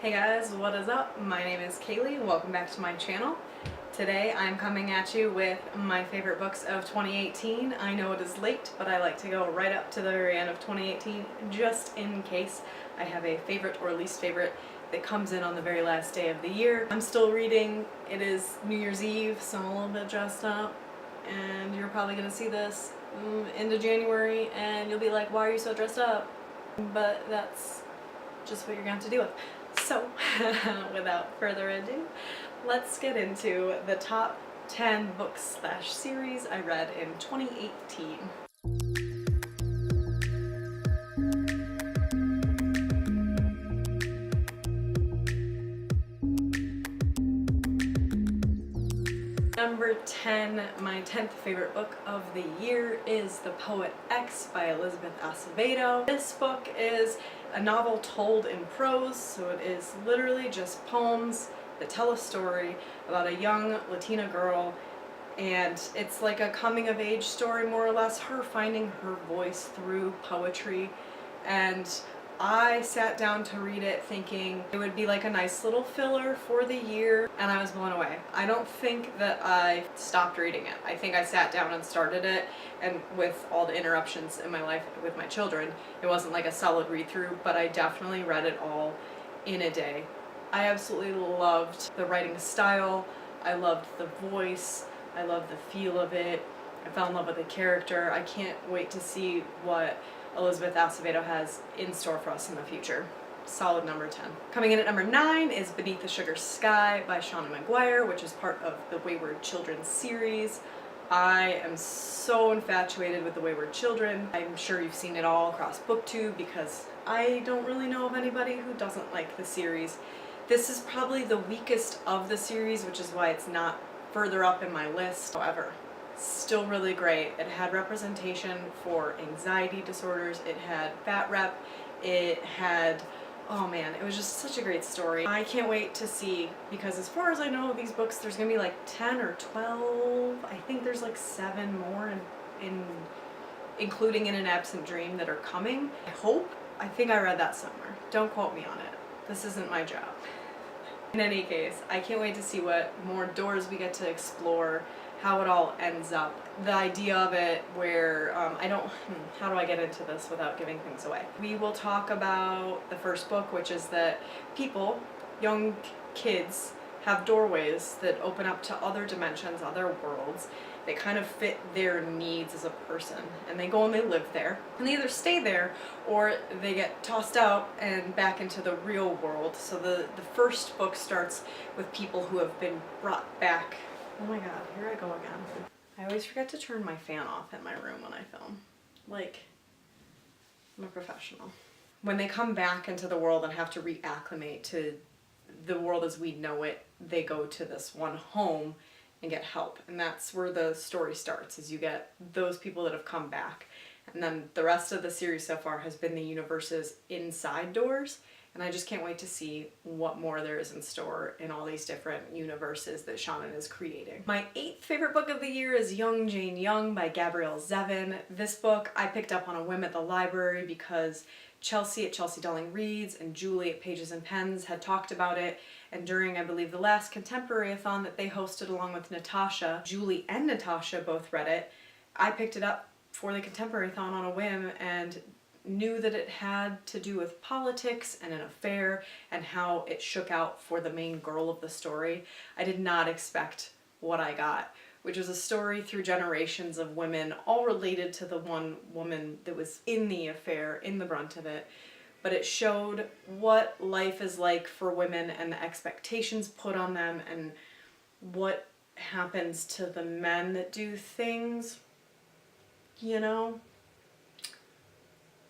Hey guys, what is up? My name is Kaylee. Welcome back to my channel. Today I'm coming at you with my favorite books of 2018. I know it is late, but I like to go right up to the very end of 2018 just in case I have a favorite or least favorite that comes in on the very last day of the year. I'm still reading. It is New Year's Eve, so I'm a little bit dressed up, and you're probably going to see this into January and you'll be like, why are you so dressed up? But that's just what you're going to have to deal with. So, without further ado, let's get into the top 10 books/series I read in 2018. Number 10, my 10th favorite book of the year is The Poet X by Elizabeth Acevedo. This book is a novel told in prose, so it is literally just poems that tell a story about a young Latina girl, and it's like a coming-of-age story, more or less, her finding her voice through poetry. And I sat down to read it thinking it would be like a nice little filler for the year, and I was blown away. I don't think that I stopped reading it. I think I sat down and started it, and with all the interruptions in my life with my children, it wasn't like a solid read-through, but I definitely read it all in a day. I absolutely loved the writing style, I loved the voice, I loved the feel of it, I fell in love with the character. I can't wait to see what Elizabeth Acevedo has in store for us in the future. Solid number 10. Coming in at number 9 is Beneath the Sugar Sky by Shauna Maguire, which is part of the Wayward Children series. I am so infatuated with the Wayward Children. I'm sure you've seen it all across BookTube because I don't really know of anybody who doesn't like the series. This is probably the weakest of the series, which is why it's not further up in my list. However, still really great. It had representation for anxiety disorders, it had fat rep, it had, oh man, it was just such a great story. I can't wait to see, because as far as I know, these books, there's gonna be like 10 or 12, I think there's like 7 more including In an Absent Dream that are coming. I think I read that somewhere. Don't quote me on it. This isn't my job. In any case, I can't wait to see what more doors we get to explore, how it all ends up. The idea of it where, how do I get into this without giving things away? We will talk about the first book, which is that people, young kids, have doorways that open up to other dimensions, other worlds. They kind of fit their needs as a person, and they go and they live there. And they either stay there or they get tossed out and back into the real world. So the first book starts with people who have been brought back. Oh my god, here I go again. I always forget to turn my fan off in my room when I film. Like, I'm a professional. When they come back into the world and have to reacclimate to the world as we know it, they go to this one home and get help. And that's where the story starts, is you get those people that have come back. And then the rest of the series so far has been the universe's inside doors. And I just can't wait to see what more there is in store in all these different universes that Shauna is creating. My 8th favorite book of the year is Young Jane Young by Gabrielle Zevin. This book I picked up on a whim at the library because Chelsea at Chelsea Darling Reads and Julie at Pages and Pens had talked about it, and during, I believe, the last Contemporary-a-thon that they hosted along with Natasha, Julie and Natasha both read it. I picked it up for the Contemporary-a-thon on a whim and knew that it had to do with politics and an affair and how it shook out for the main girl of the story. I did not expect what I got, which was a story through generations of women, all related to the one woman that was in the affair, in the brunt of it. But it showed what life is like for women and the expectations put on them and what happens to the men that do things, you know?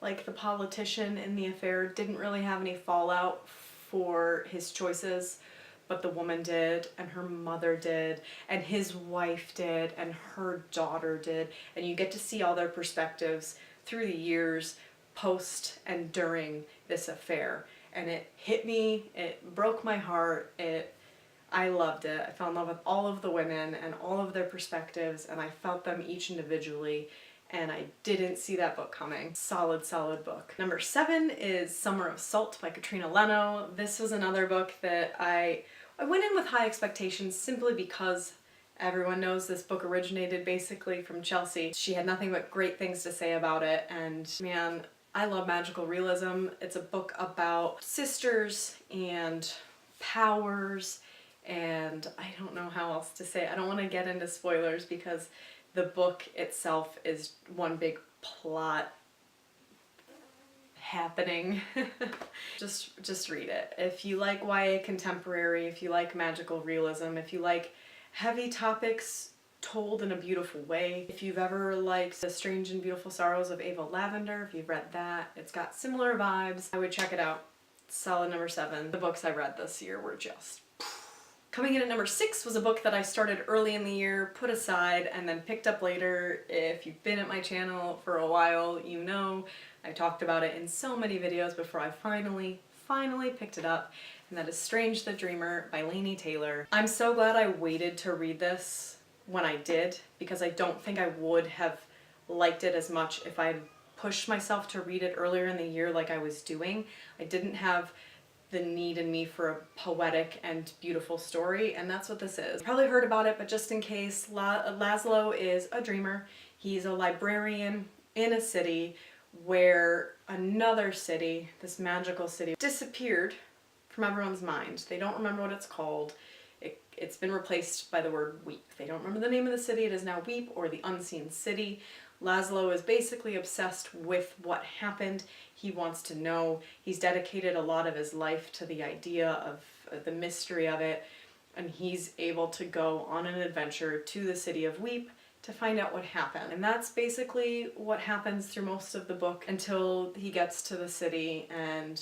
Like the politician in the affair didn't really have any fallout for his choices, but the woman did, and her mother did, and his wife did, and her daughter did, and you get to see all their perspectives through the years, post and during this affair. And it hit me, it broke my heart, I loved it. I fell in love with all of the women and all of their perspectives, and I felt them each individually, and I didn't see that book coming. Solid, solid book. Number 7 is Summer of Salt by Katrina Leno. This was another book that I went in with high expectations simply because everyone knows this book originated basically from Chelsea. She had nothing but great things to say about it, and man, I love magical realism. It's a book about sisters and powers, and I don't know how else to say it. I don't want to get into spoilers because the book itself is one big plot happening. just read it. If you like YA contemporary, if you like magical realism, if you like heavy topics told in a beautiful way, if you've ever liked The Strange and Beautiful Sorrows of Ava Lavender, if you've read that, it's got similar vibes, I would check it out. Solid number 7. The books I read this year were just... Coming in at number 6 was a book that I started early in the year, put aside, and then picked up later. If you've been at my channel for a while, you know I talked about it in so many videos before I finally picked it up, and that is Strange the Dreamer by Laini Taylor. I'm so glad I waited to read this when I did, because I don't think I would have liked it as much if I'd pushed myself to read it earlier in the year like I was doing. I didn't have the need in me for a poetic and beautiful story, and that's what this is. You probably heard about it, but just in case, Laszlo is a dreamer. He's a librarian in a city where another city, this magical city, disappeared from everyone's mind. They don't remember what it's called. It's been replaced by the word Weep. They don't remember the name of the city. It is now Weep, or the Unseen City. Laszlo is basically obsessed with what happened. He wants to know. He's dedicated a lot of his life to the idea of the mystery of it, and he's able to go on an adventure to the city of Weep to find out what happened. And that's basically what happens through most of the book until he gets to the city, and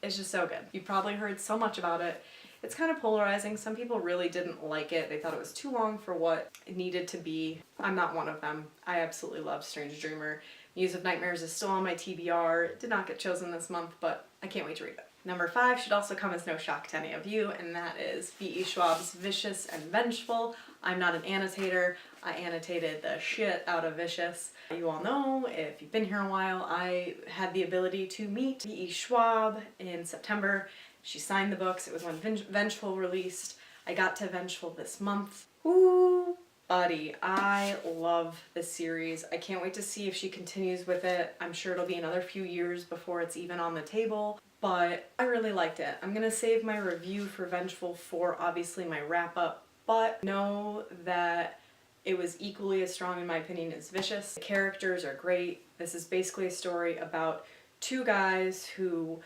it's just so good. You've probably heard so much about it. It's kind of polarizing. Some people really didn't like it. They thought it was too long for what it needed to be. I'm not one of them. I absolutely love Strange Dreamer. Muse of Nightmares is still on my TBR. It did not get chosen this month, but I can't wait to read it. Number 5 should also come as no shock to any of you, and that is B.E. Schwab's Vicious and Vengeful. I'm not an annotator. I annotated the shit out of Vicious. You all know, if you've been here a while, I had the ability to meet B.E. Schwab in September. She signed the books. It was when Vengeful released. I got to Vengeful this month. Ooh, buddy, I love this series. I can't wait to see if she continues with it. I'm sure it'll be another few years before it's even on the table, but I really liked it. I'm gonna save my review for Vengeful for obviously my wrap-up, but know that it was equally as strong in my opinion as Vicious. The characters are great. This is basically a story about two guys who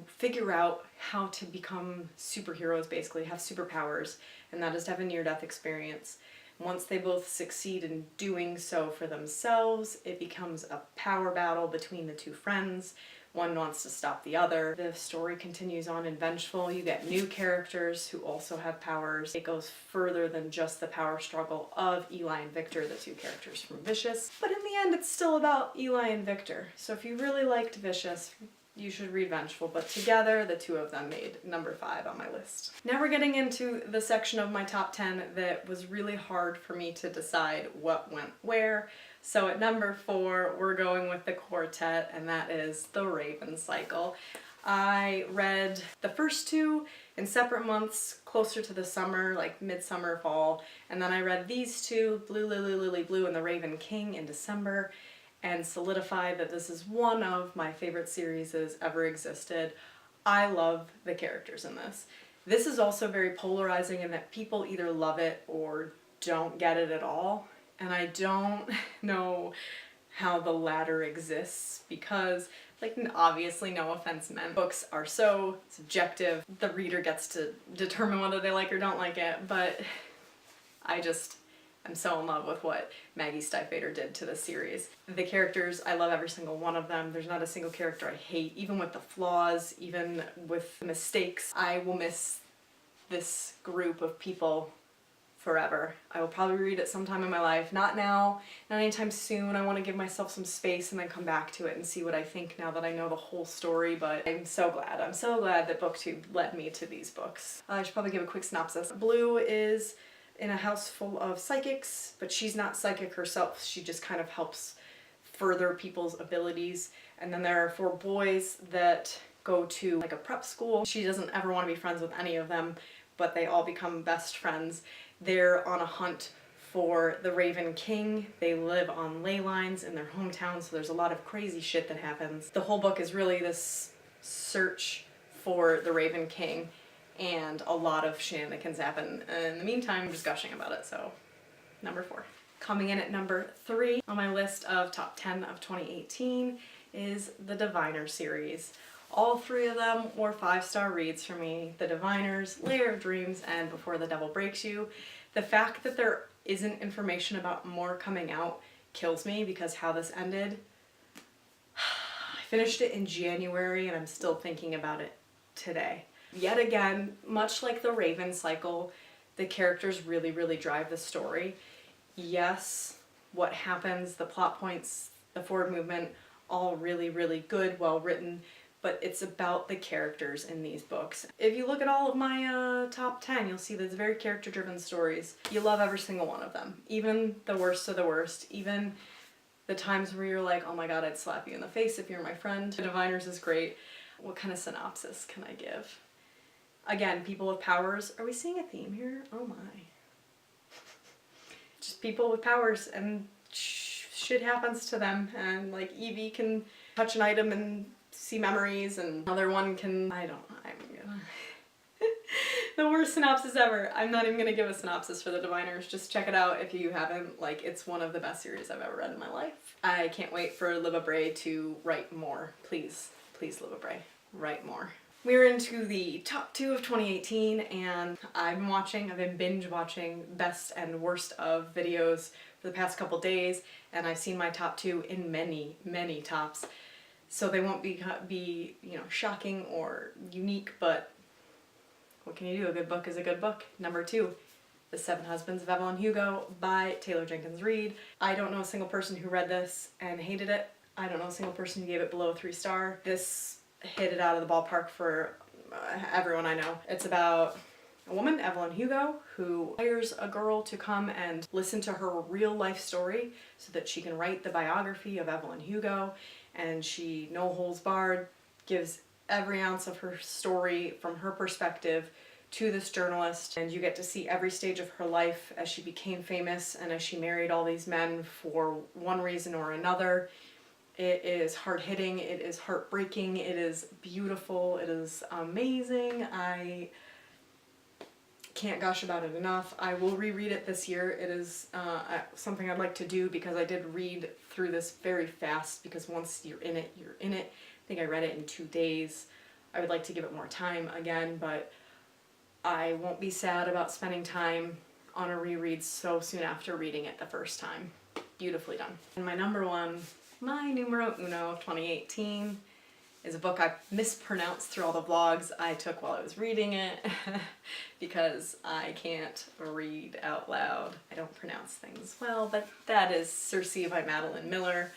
figure out how to become superheroes, basically have superpowers, and that is to have a near-death experience. Once they both succeed in doing so for themselves, it becomes a power battle between the two friends. One wants to stop the other. The story continues on in Vengeful. You get new characters who also have powers. It goes further than just the power struggle of Eli and Victor, the two characters from Vicious. But in the end, it's still about Eli and Victor. So if you really liked Vicious, you should read Vengeful, but together the two of them made number 5 on my list. Now we're getting into the section of my top 10 that was really hard for me to decide what went where. So at number 4, we're going with the quartet, and that is The Raven Cycle. I read the first 2 in separate months, closer to the summer, like midsummer, fall, and then I read these 2, Blue Lily Lily Blue and The Raven King, in December, and solidified that this is one of my favorite series that's ever existed. I love the characters in this. This is also very polarizing in that people either love it or don't get it at all, and I don't know how the latter exists because, like, obviously, no offense meant, books are so subjective. The reader gets to determine whether they like or don't like it, but I'm so in love with what Maggie Stiefvater did to the series. The characters, I love every single one of them. There's not a single character I hate, even with the flaws, even with the mistakes. I will miss this group of people forever. I will probably read it sometime in my life. Not now, not anytime soon. I want to give myself some space and then come back to it and see what I think now that I know the whole story, but I'm so glad. I'm so glad that BookTube led me to these books. I should probably give a quick synopsis. Blue is in a house full of psychics, but she's not psychic herself. She just kind of helps further people's abilities. And then there are 4 boys that go to like a prep school. She doesn't ever want to be friends with any of them, but they all become best friends. They're on a hunt for the Raven King. They live on ley lines in their hometown, so there's a lot of crazy shit that happens. The whole book is really this search for the Raven King, and a lot of shenanigans happen. In the meantime, I'm just gushing about it, so number 4. Coming in at number 3 on my list of top 10 of 2018 is the Diviner series. All 3 of them were 5-star reads for me. The Diviners, Layer of Dreams, and Before the Devil Breaks You. The fact that there isn't information about more coming out kills me, because how this ended. I finished it in January and I'm still thinking about it today. Yet again, much like the Raven cycle, the characters really, really drive the story. Yes, what happens, the plot points, the forward movement, all really, really good, well written, but it's about the characters in these books. If you look at all of my top 10, you'll see that it's very character-driven stories. You love every single one of them, even the worst of the worst, even the times where you're like, oh my god, I'd slap you in the face if you're my friend. The Diviners is great. What kind of synopsis can I give? Again, people with powers. Are we seeing a theme here? Oh my. Just people with powers, and shit happens to them, and like Evie can touch an item and see memories, and another one can, I don't know, I'm gonna the worst synopsis ever. I'm not even gonna give a synopsis for the Diviners. Just check it out if you haven't. Like, it's one of the best series I've ever read in my life. I can't wait for Libba Bray to write more. Please, please, Libba Bray, write more. We're into the top 2 of 2018, and I've been binge watching best and worst of videos for the past couple days, and I've seen my top 2 in many, many tops. So they won't be you know, shocking or unique, but what can you do? A good book is a good book. Number 2, The 7 Husbands of Evelyn Hugo by Taylor Jenkins Reid. I don't know a single person who read this and hated it. I don't know a single person who gave it below 3-star. This hit it out of the ballpark for everyone I know. It's about a woman, Evelyn Hugo, who hires a girl to come and listen to her real life story so that she can write the biography of Evelyn Hugo, and she, no holds barred, gives every ounce of her story from her perspective to this journalist, and you get to see every stage of her life as she became famous and as she married all these men for one reason or another. It is hard-hitting, it is heartbreaking, it is beautiful, it is amazing. I can't gush about it enough. I will reread it this year. It is something I'd like to do, because I did read through this very fast, because once you're in it, you're in it. I think I read it in 2 days. I would like to give it more time again, but I won't be sad about spending time on a reread so soon after reading it the first time. Beautifully done. And my number 1, my numero uno of 2018 is a book I mispronounced through all the vlogs I took while I was reading it because I can't read out loud. I don't pronounce things well, but that is Circe by Madeline Miller.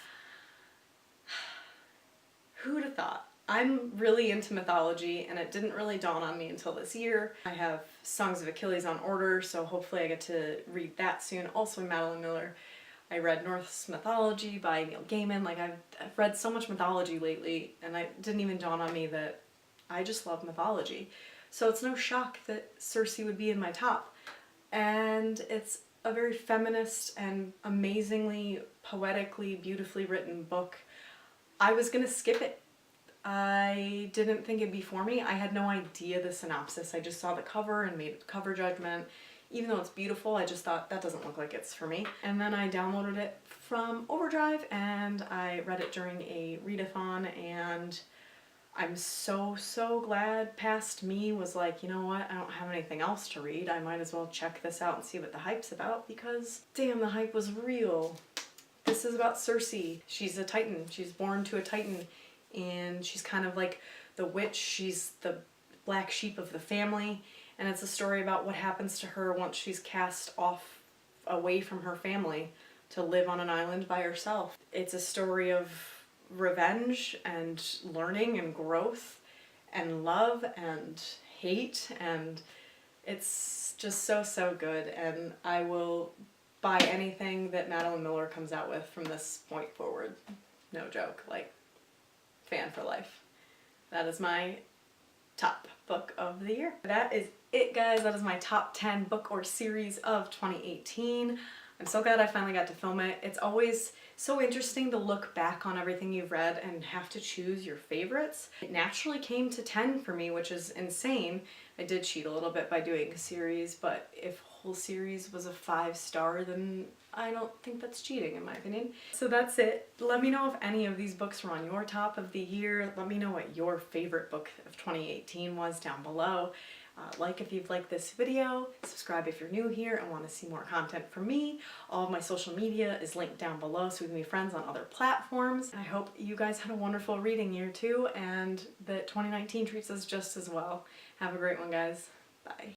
Who'd have thought? I'm really into mythology, and it didn't really dawn on me until this year. I have Songs of Achilles on order, so hopefully I get to read that soon. Also Madeline Miller. I read Norse mythology by Neil Gaiman. Like, I've read so much mythology lately, and it didn't even dawn on me that I just love mythology. So it's no shock that Circe would be in my top. And it's a very feminist and amazingly, poetically, beautifully written book. I was gonna skip it. I didn't think it'd be for me. I had no idea the synopsis. I just saw the cover and made a cover judgment. Even though it's beautiful, I just thought that doesn't look like it's for me. And then I downloaded it from Overdrive and I read it during a readathon, and I'm so, so glad Past Me was like, you know what, I don't have anything else to read. I might as well check this out and see what the hype's about, because damn, the hype was real. This is about Circe. She's a titan. She's born to a titan, and she's kind of like the witch. She's the black sheep of the family, and it's a story about what happens to her once she's cast off away from her family to live on an island by herself. It's a story of revenge and learning and growth and love and hate and It's just so, so good, and I will buy anything that Madeline Miller comes out with from this point forward. No joke, like, fan for life. That is my top book of the year. That is it, guys. That is my top 10 book or series of 2018. I'm so glad I finally got to film it. It's always so interesting to look back on everything you've read and have to choose your favorites. It naturally came to 10 for me, which is insane. I did cheat a little bit by doing a series, but if a whole series was a 5-star, then I don't think that's cheating in my opinion. So that's it. Let me know if any of these books were on your top of the year. Let me know what your favorite book of 2018 was down below. Like if you've liked this video, subscribe if you're new here and want to see more content from me. All of my social media is linked down below so we can be friends on other platforms. I hope you guys had a wonderful reading year too, and that 2019 treats us just as well. Have a great one, guys. Bye.